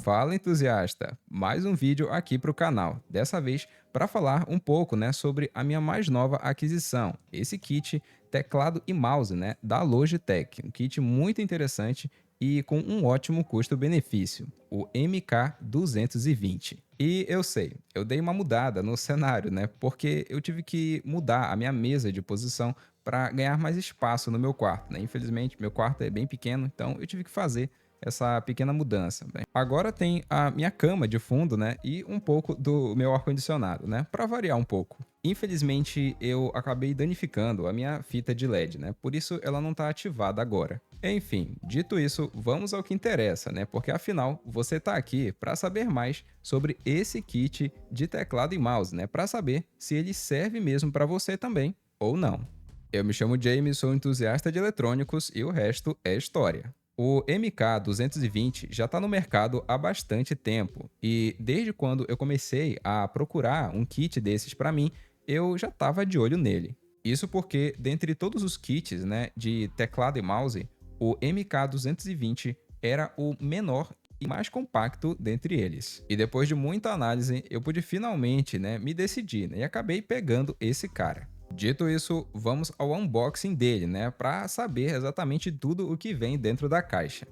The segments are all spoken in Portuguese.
Fala entusiasta, mais um vídeo aqui para o canal, dessa vez para falar um pouco sobre a minha mais nova aquisição, esse kit teclado e mouse da Logitech, um kit muito interessante e com um ótimo custo-benefício, o MK220. E eu sei, eu dei uma mudada no cenário, porque eu tive que mudar a minha mesa de posição para ganhar mais espaço no meu quarto, Infelizmente, meu quarto é bem pequeno, então eu tive que fazer essa pequena mudança. Bem, agora tem a minha cama de fundo, e um pouco do meu ar-condicionado, para variar um pouco. Infelizmente, eu acabei danificando a minha fita de LED, por isso ela não está ativada agora. Enfim, dito isso, vamos ao que interessa, porque afinal você está aqui para saber mais sobre esse kit de teclado e mouse, para saber se ele serve mesmo para você também ou não. Eu me chamo James, sou entusiasta de eletrônicos e o resto é história. O MK220 já está no mercado há bastante tempo e desde quando eu comecei a procurar um kit desses para mim, eu já estava de olho nele. Isso porque, dentre todos os kits de teclado e mouse, o MK220 era o menor e mais compacto dentre eles. E depois de muita análise, eu pude finalmente me decidir e acabei pegando esse cara. Dito isso, vamos ao unboxing dele, para saber exatamente tudo o que vem dentro da caixa.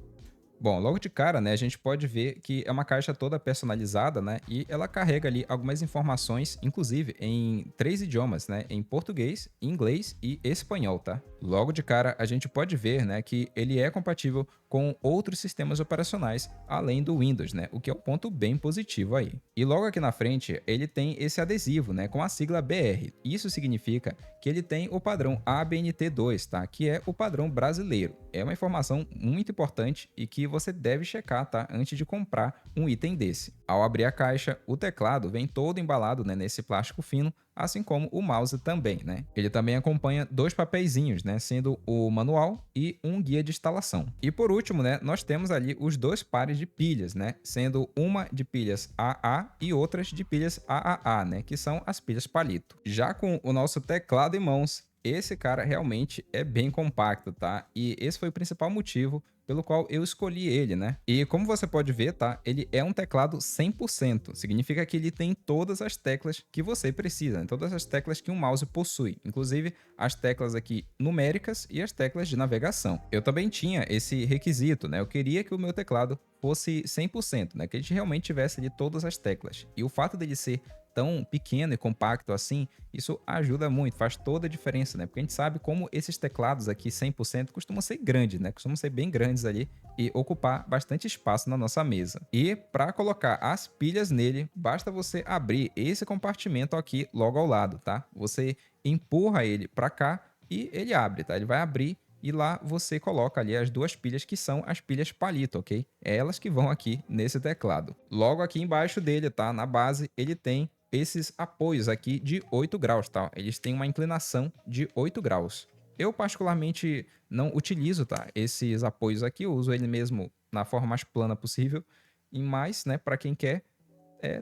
Bom, logo de cara, a gente pode ver que é uma caixa toda personalizada, e ela carrega ali algumas informações, inclusive em 3 idiomas, em português, inglês e espanhol, tá? Logo de cara, a gente pode ver, que ele é compatível com outros sistemas operacionais, além do Windows, o que é um ponto bem positivo aí. E logo aqui na frente, ele tem esse adesivo, com a sigla BR. Isso significa que ele tem o padrão ABNT2, tá? Que é o padrão brasileiro. É uma informação muito importante e que você deve checar, tá? Antes de comprar um item desse. Ao abrir a caixa, o teclado vem todo embalado, nesse plástico fino, assim como o mouse também, Ele também acompanha dois papeizinhos, sendo o manual e um guia de instalação. E por último, nós temos ali os dois pares de pilhas, sendo uma de pilhas AA e outras de pilhas AAA, que são as pilhas palito. Já com o nosso teclado em mãos, esse cara realmente é bem compacto, tá? E esse foi o principal motivo pelo qual eu escolhi ele, E como você pode ver, tá? Ele é um teclado 100%. Significa que ele tem todas as teclas que você precisa, todas as teclas que um mouse possui, inclusive as teclas aqui numéricas e as teclas de navegação. Eu também tinha esse requisito, Eu queria que o meu teclado fosse 100%, que ele realmente tivesse ali todas as teclas. E o fato dele ser tão pequeno e compacto assim, isso ajuda muito, faz toda a diferença, Porque a gente sabe como esses teclados aqui 100% costumam ser grandes, Costumam ser bem grandes ali e ocupar bastante espaço na nossa mesa. E para colocar as pilhas nele, basta você abrir esse compartimento aqui logo ao lado, tá? Você empurra ele para cá e ele abre, tá? Ele vai abrir e lá você coloca ali as duas pilhas que são as pilhas palito, ok? É elas que vão aqui nesse teclado. Logo aqui embaixo dele, tá? Na base, ele tem esses apoios aqui de 8 graus, tá? Eles têm uma inclinação de 8 graus. Eu particularmente não utilizo, tá? Esses apoios aqui, eu uso ele mesmo na forma mais plana possível. E mais, para quem quer,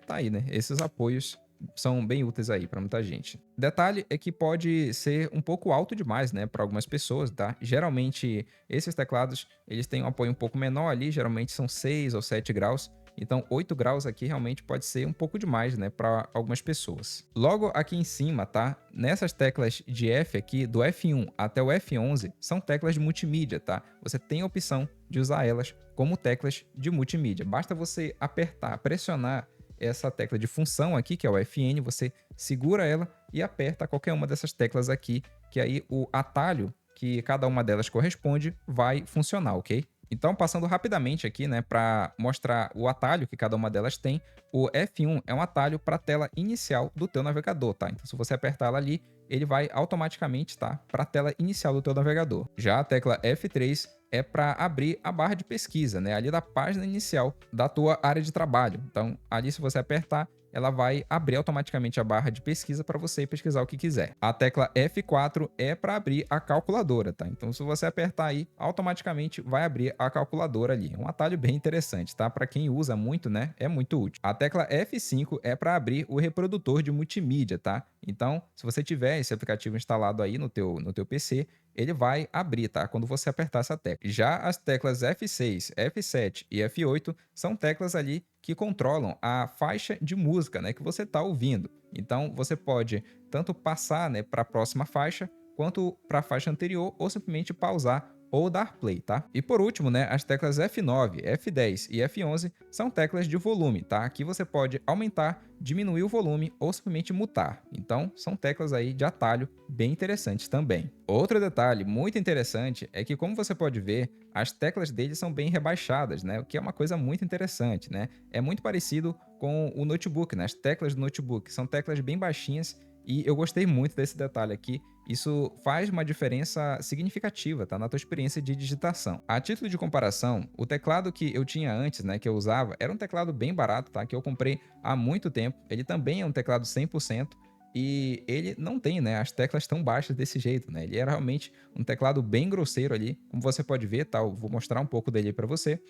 tá aí, Esses apoios são bem úteis aí para muita gente. Detalhe é que pode ser um pouco alto demais, para algumas pessoas, tá? Geralmente, esses teclados, eles têm um apoio um pouco menor ali, geralmente são 6 ou 7 graus. Então, 8 graus aqui realmente pode ser um pouco demais, para algumas pessoas. Logo aqui em cima, tá? Nessas teclas de F aqui, do F1 até o F11, são teclas de multimídia, tá? Você tem a opção de usar elas como teclas de multimídia. Basta você apertar, pressionar essa tecla de função aqui, que é o FN, você segura ela e aperta qualquer uma dessas teclas aqui, que aí o atalho que cada uma delas corresponde vai funcionar, ok? Então, passando rapidamente aqui, para mostrar o atalho que cada uma delas tem, o F1 é um atalho para a tela inicial do teu navegador, tá? Então, se você apertar ela ali, ele vai automaticamente, tá? Para a tela inicial do teu navegador. Já a tecla F3 é para abrir a barra de pesquisa, ali da página inicial da tua área de trabalho. Então, ali se você apertar, ela vai abrir automaticamente a barra de pesquisa para você pesquisar o que quiser. A tecla F4 é para abrir a calculadora, tá? Então, se você apertar aí, automaticamente vai abrir a calculadora ali. É um atalho bem interessante, tá? Para quem usa muito, é muito útil. A tecla F5 é para abrir o reprodutor de multimídia, tá? Então, se você tiver esse aplicativo instalado aí no teu PC, ele vai abrir, tá? Quando você apertar essa tecla. Já as teclas F6, F7 e F8 são teclas ali que controlam a faixa de música, né, que você está ouvindo. Então você pode tanto passar, né, para a próxima faixa, quanto para a faixa anterior, ou simplesmente pausar ou dar play, tá? E por último, né, as teclas F9, F10 e F11 são teclas de volume, tá? Aqui você pode aumentar, diminuir o volume ou simplesmente mutar. Então, são teclas aí de atalho bem interessantes também. Outro detalhe muito interessante é que, como você pode ver, as teclas dele são bem rebaixadas, né? O que é uma coisa muito interessante, né? É muito parecido com o notebook, né? As teclas do notebook são teclas bem baixinhas e eu gostei muito desse detalhe aqui. Isso faz uma diferença significativa, tá? Na tua experiência de digitação. A título de comparação, o teclado que eu tinha antes, né, que eu usava, era um teclado bem barato, tá? Que eu comprei há muito tempo. Ele também é um teclado 100% e ele não tem, né, as teclas tão baixas desse jeito, né? Ele era realmente um teclado bem grosseiro ali, como você pode ver, tá? Eu vou mostrar um pouco dele para você.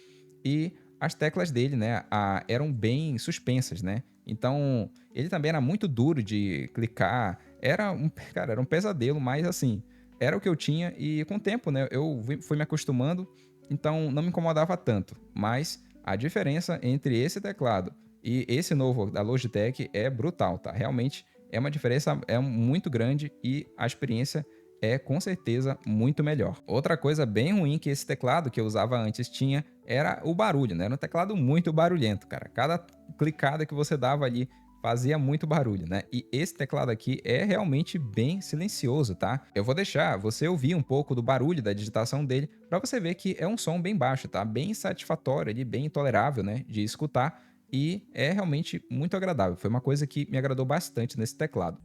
E as teclas dele, né, eram bem suspensas, né? Então, ele também era muito duro de clicar. Cara, era um pesadelo, mas assim, era o que eu tinha e com o tempo, né, fui me acostumando, então não me incomodava tanto. Mas a diferença entre esse teclado e esse novo da Logitech é brutal, tá? Realmente é uma diferença muito grande e a experiência é com certeza muito melhor. Outra coisa bem ruim que esse teclado que eu usava antes tinha era o barulho, né? Era um teclado muito barulhento, cara. Cada clicada que você dava ali fazia muito barulho, né? E esse teclado aqui é realmente bem silencioso, tá? Eu vou deixar você ouvir um pouco do barulho da digitação dele para você ver que é um som bem baixo, tá? Bem satisfatório ali, bem tolerável, né, de escutar e é realmente muito agradável. Foi uma coisa que me agradou bastante nesse teclado.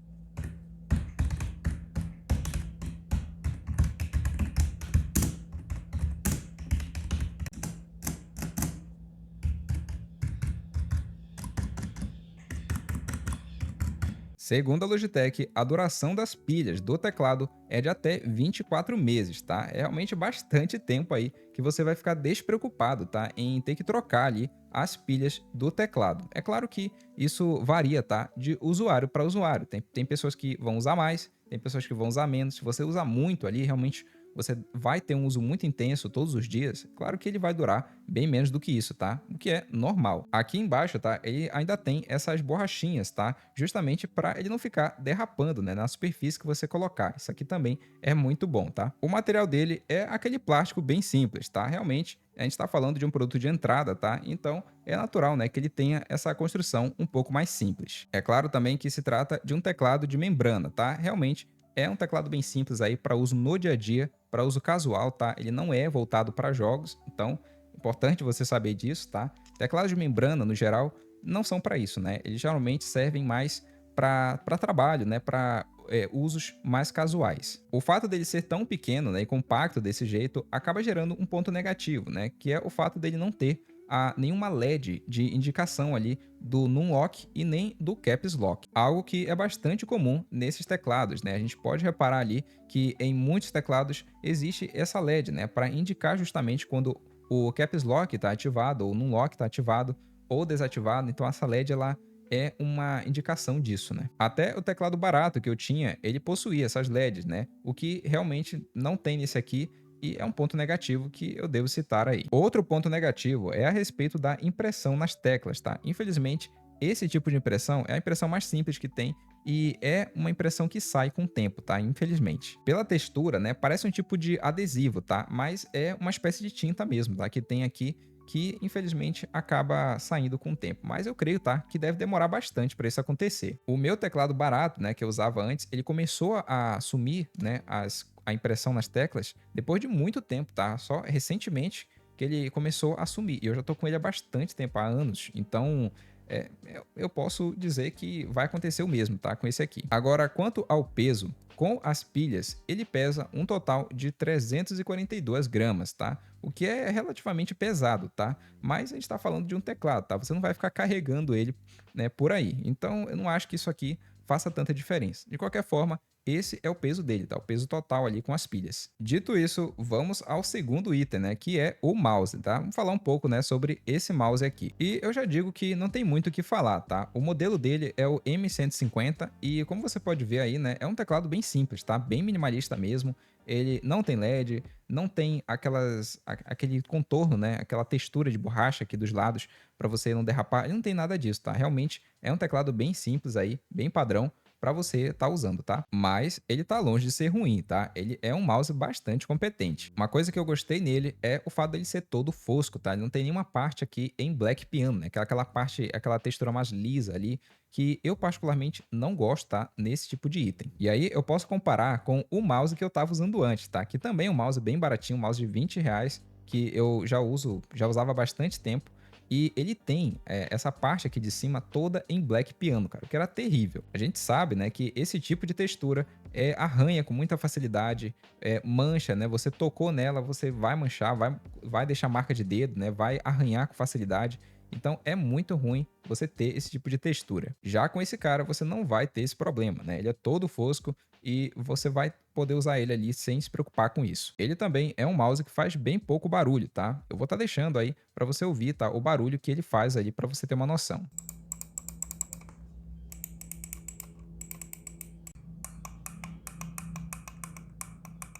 Segundo a Logitech, a duração das pilhas do teclado é de até 24 meses, tá? É realmente bastante tempo aí que você vai ficar despreocupado, tá? Em ter que trocar ali as pilhas do teclado. É claro que isso varia, tá? De usuário para usuário. Tem pessoas que vão usar mais, tem pessoas que vão usar menos. Se você usa muito ali, realmente você vai ter um uso muito intenso todos os dias, claro que ele vai durar bem menos do que isso, tá? O que é normal. Aqui embaixo, tá? Ele ainda tem essas borrachinhas, tá? Justamente para ele não ficar derrapando, né, na superfície que você colocar. Isso aqui também é muito bom, tá? O material dele é aquele plástico bem simples, tá? Realmente, a gente está falando de um produto de entrada, tá? Então, é natural, né, que ele tenha essa construção um pouco mais simples. É claro também que se trata de um teclado de membrana, tá? Realmente, é um teclado bem simples aí para uso no dia a dia, para uso casual, tá? Ele não é voltado para jogos, então é importante você saber disso, tá? Teclados de membrana, no geral, não são para isso, né? Eles geralmente servem mais para trabalho, né? Para usos mais casuais. O fato dele ser tão pequeno, né, e compacto desse jeito acaba gerando um ponto negativo, né? Que é o fato dele não ter nenhuma LED de indicação ali do Numlock e nem do Caps Lock, algo que é bastante comum nesses teclados, né? A gente pode reparar ali que em muitos teclados existe essa LED, né, para indicar justamente quando o Caps Lock está ativado ou o Numlock está ativado ou desativado. Então essa LED ela é uma indicação disso, né? Até o teclado barato que eu tinha, ele possuía essas LEDs, né? O que realmente não tem nesse aqui e é um ponto negativo que eu devo citar aí. Outro ponto negativo é a respeito da impressão nas teclas, tá? Infelizmente, esse tipo de impressão é a impressão mais simples que tem e é uma impressão que sai com o tempo, tá? Infelizmente. Pela textura, né, parece um tipo de adesivo, tá? Mas é uma espécie de tinta mesmo, tá? Que tem aqui que infelizmente acaba saindo com o tempo. Mas eu creio, tá, que deve demorar bastante para isso acontecer. O meu teclado barato, né, que eu usava antes, ele começou a sumir, né, a impressão nas teclas depois de muito tempo, tá? Só recentemente que ele começou a sumir. E eu já tô com ele há bastante tempo, há anos. Então, eu posso dizer que vai acontecer o mesmo, tá? Com esse aqui. Agora, quanto ao peso, com as pilhas, ele pesa um total de 342 gramas, tá? O que é relativamente pesado, tá? Mas a gente tá falando de um teclado, tá? Você não vai ficar carregando ele, né, por aí. Então, eu não acho que isso aqui faça tanta diferença. De qualquer forma, esse é o peso dele, tá? O peso total ali com as pilhas. Dito isso, vamos ao segundo item, né? Que é o mouse, tá? Vamos falar um pouco, né, sobre esse mouse aqui. E eu já digo que não tem muito o que falar, tá? O modelo dele é o M150 e, como você pode ver aí, né, é um teclado bem simples, tá? Bem minimalista mesmo. Ele não tem LED, não tem aquele contorno, né? Aquela textura de borracha aqui dos lados para você não derrapar. Ele não tem nada disso, tá? Realmente é um teclado bem simples aí, bem padrão para você estar usando, tá? Mas ele tá longe de ser ruim, tá? Ele é um mouse bastante competente. Uma coisa que eu gostei nele é o fato dele ser todo fosco, tá? Ele não tem nenhuma parte aqui em Black Piano, né? Aquela parte, aquela textura mais lisa ali, que eu particularmente não gosto, tá? Nesse tipo de item. E aí eu posso comparar com o mouse que eu tava usando antes, tá? Que também é um mouse bem baratinho, um mouse de R$ 20, que eu já usava há bastante tempo. E ele tem essa parte aqui de cima toda em Black Piano, cara, o que era terrível. A gente sabe, né, que esse tipo de textura arranha com muita facilidade, mancha, né? Você tocou nela, você vai manchar, vai deixar marca de dedo, né? Vai arranhar com facilidade. Então é muito ruim você ter esse tipo de textura. Já com esse cara, você não vai ter esse problema, né? Ele é todo fosco e você vai poder usar ele ali sem se preocupar com isso. Ele também é um mouse que faz bem pouco barulho, tá? Eu vou estar deixando aí para você ouvir, tá? O barulho que ele faz ali para você ter uma noção.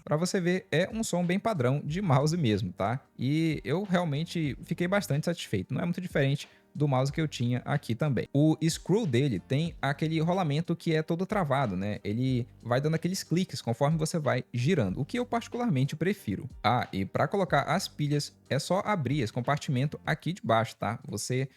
Para você ver, é um som bem padrão de mouse mesmo, tá? E eu realmente fiquei bastante satisfeito. Não é muito diferente do mouse que eu tinha aqui também. O screw dele tem aquele rolamento que é todo travado, né? Ele vai dando aqueles cliques conforme você vai girando, o que eu particularmente prefiro. Ah, e para colocar as pilhas é só abrir esse compartimento aqui de baixo, tá? Você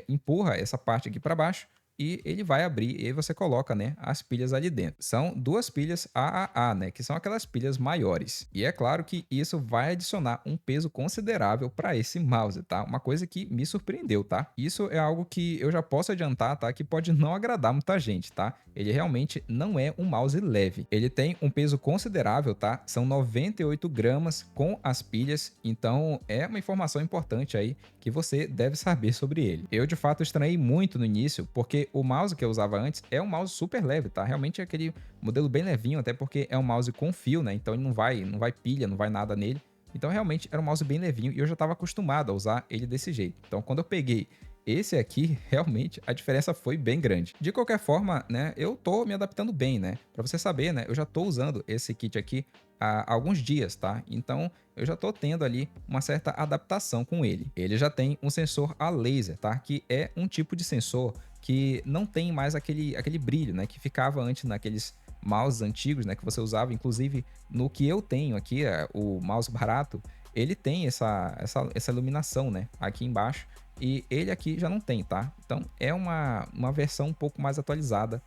empurra essa parte aqui para baixo e ele vai abrir e aí você coloca, né, as pilhas ali dentro. São duas pilhas AAA, né, que são aquelas pilhas maiores. E é claro que isso vai adicionar um peso considerável para esse mouse, tá? Uma coisa que me surpreendeu, tá? Isso é algo que eu já posso adiantar, tá? Que pode não agradar muita gente, tá? Ele realmente não é um mouse leve. Ele tem um peso considerável, tá? São 98 gramas com as pilhas, então é uma informação importante aí que você deve saber sobre ele. Eu, de fato, estranhei muito no início, porque o mouse que eu usava antes é um mouse super leve, tá? Realmente é aquele modelo bem levinho, até porque é um mouse com fio, né? Então ele não vai pilha, não vai nada nele. Então realmente era um mouse bem levinho e eu já estava acostumado a usar ele desse jeito. Então quando eu peguei esse aqui, realmente a diferença foi bem grande. De qualquer forma, né, eu tô me adaptando bem, né? Para você saber, né, eu já tô usando esse kit aqui há alguns dias, tá? Então eu já tô tendo ali uma certa adaptação com ele. Ele já tem um sensor a laser, tá? Que é um tipo de sensor que não tem mais aquele brilho, né? Que ficava antes naqueles mouses antigos, né? Que você usava, inclusive no que eu tenho aqui, o mouse barato, ele tem essa iluminação, né? Aqui embaixo. E ele aqui já não tem, tá? Então é uma versão um pouco mais atualizada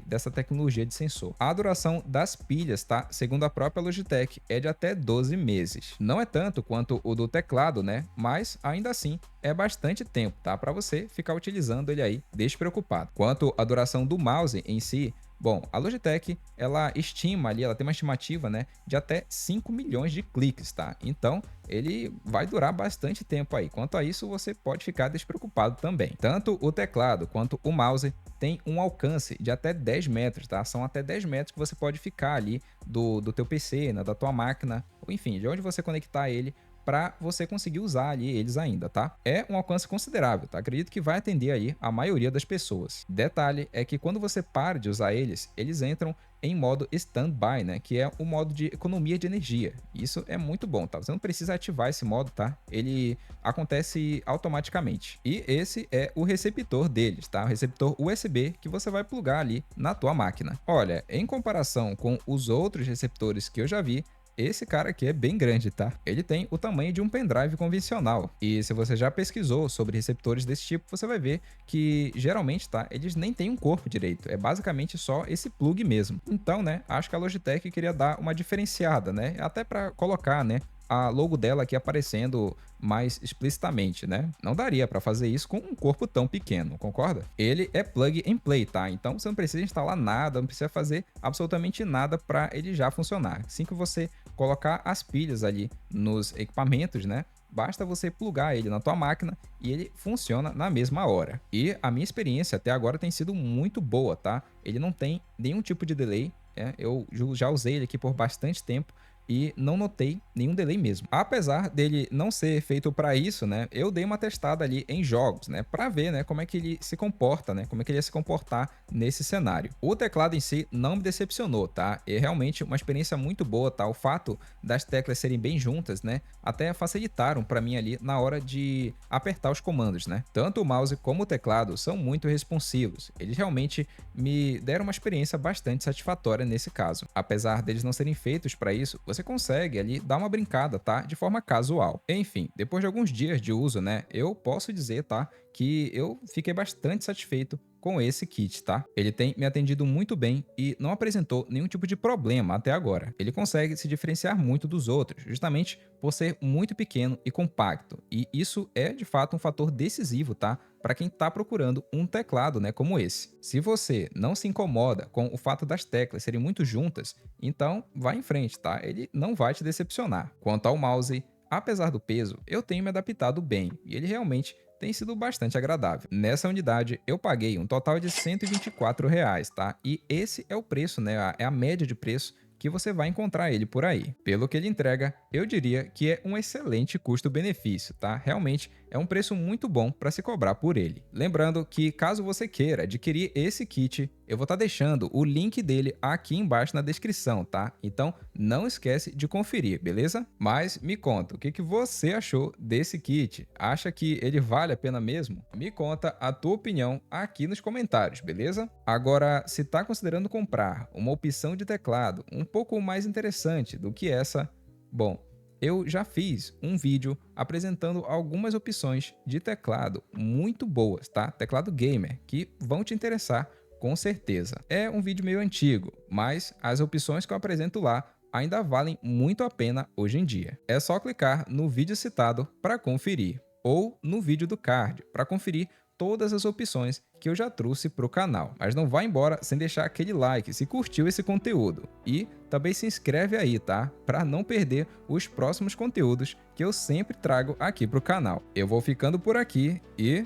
dessa tecnologia de sensor. A duração das pilhas, tá? Segundo a própria Logitech, é de até 12 meses. Não é tanto quanto o do teclado, né? Mas ainda assim é bastante tempo, tá? Para você ficar utilizando ele aí despreocupado. Quanto à duração do mouse em si, bom, a Logitech, ela estima ali, ela tem uma estimativa, né, de até 5 milhões de cliques, tá? Então, ele vai durar bastante tempo aí. Quanto a isso, você pode ficar despreocupado também. Tanto o teclado quanto o mouse tem um alcance de até 10 metros, tá? São até 10 metros que você pode ficar ali do teu PC, né, da tua máquina, ou enfim, de onde você conectar ele para você conseguir usar ali eles ainda, tá? É um alcance considerável, tá? Acredito que vai atender aí a maioria das pessoas. Detalhe é que quando você para de usar eles, eles entram em modo standby, né? Que é o modo de economia de energia. Isso é muito bom, tá? Você não precisa ativar esse modo, tá? Ele acontece automaticamente. E esse é o receptor deles, tá? O receptor USB que você vai plugar ali na tua máquina. Olha, em comparação com os outros receptores que eu já vi, esse cara aqui é bem grande, tá? Ele tem o tamanho de um pendrive convencional. E se você já pesquisou sobre receptores desse tipo, você vai ver que geralmente, tá? Eles nem têm um corpo direito. É basicamente só esse plug mesmo. Então, né? Acho que a Logitech queria dar uma diferenciada, né? Até para colocar, né, a logo dela aqui aparecendo mais explicitamente, né? Não daria para fazer isso com um corpo tão pequeno, concorda? Ele é plug and play, tá? Então você não precisa instalar nada, não precisa fazer absolutamente nada para ele já funcionar. Assim que você colocar as pilhas ali nos equipamentos, né? Basta você plugar ele na tua máquina e ele funciona na mesma hora. E a minha experiência até agora tem sido muito boa, tá? Ele não tem nenhum tipo de delay. Eu já usei ele aqui por bastante tempo e não notei nenhum delay mesmo. Apesar dele não ser feito para isso, né, eu dei uma testada ali em jogos, né, para ver, né, como é que ele se comporta, né, como é que ele ia se comportar nesse cenário. O teclado em si não me decepcionou, tá? É realmente uma experiência muito boa, tá? O fato das teclas serem bem juntas, né, até facilitaram para mim ali na hora de apertar os comandos, né? Tanto o mouse como o teclado são muito responsivos. Eles realmente me deram uma experiência bastante satisfatória nesse caso. Apesar deles não serem feitos para isso, você consegue ali dar uma brincada, tá? De forma casual. Enfim, depois de alguns dias de uso, né, eu posso dizer, tá, que eu fiquei bastante satisfeito com esse kit, tá? Ele tem me atendido muito bem e não apresentou nenhum tipo de problema até agora. Ele consegue se diferenciar muito dos outros, justamente por ser muito pequeno e compacto. E isso é, de fato, um fator decisivo, tá? Para quem está procurando um teclado, né, como esse. Se você não se incomoda com o fato das teclas serem muito juntas, então vá em frente, tá? Ele não vai te decepcionar. Quanto ao mouse, apesar do peso, eu tenho me adaptado bem e ele realmente tem sido bastante agradável. Nessa unidade, eu paguei um total de R$ 124, tá? E esse é o preço, né? É a média de preço que você vai encontrar ele por aí. Pelo que ele entrega, eu diria que é um excelente custo-benefício, tá? Realmente é um preço muito bom para se cobrar por ele. Lembrando que caso você queira adquirir esse kit, eu vou estar deixando o link dele aqui embaixo na descrição, tá? Então não esquece de conferir, beleza? Mas me conta, o que você achou desse kit? Acha que ele vale a pena mesmo? Me conta a tua opinião aqui nos comentários, beleza? Agora, se tá considerando comprar uma opção de teclado um pouco mais interessante do que essa, bom, eu já fiz um vídeo apresentando algumas opções de teclado muito boas, tá? Teclado gamer, que vão te interessar com certeza. É um vídeo meio antigo, mas as opções que eu apresento lá ainda valem muito a pena hoje em dia. É só clicar no vídeo citado para conferir, ou no vídeo do card para conferir todas as opções que eu já trouxe para o canal. Mas não vá embora sem deixar aquele like se curtiu esse conteúdo. E também se inscreve aí, tá? Para não perder os próximos conteúdos que eu sempre trago aqui para o canal. Eu vou ficando por aqui e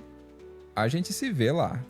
a gente se vê lá.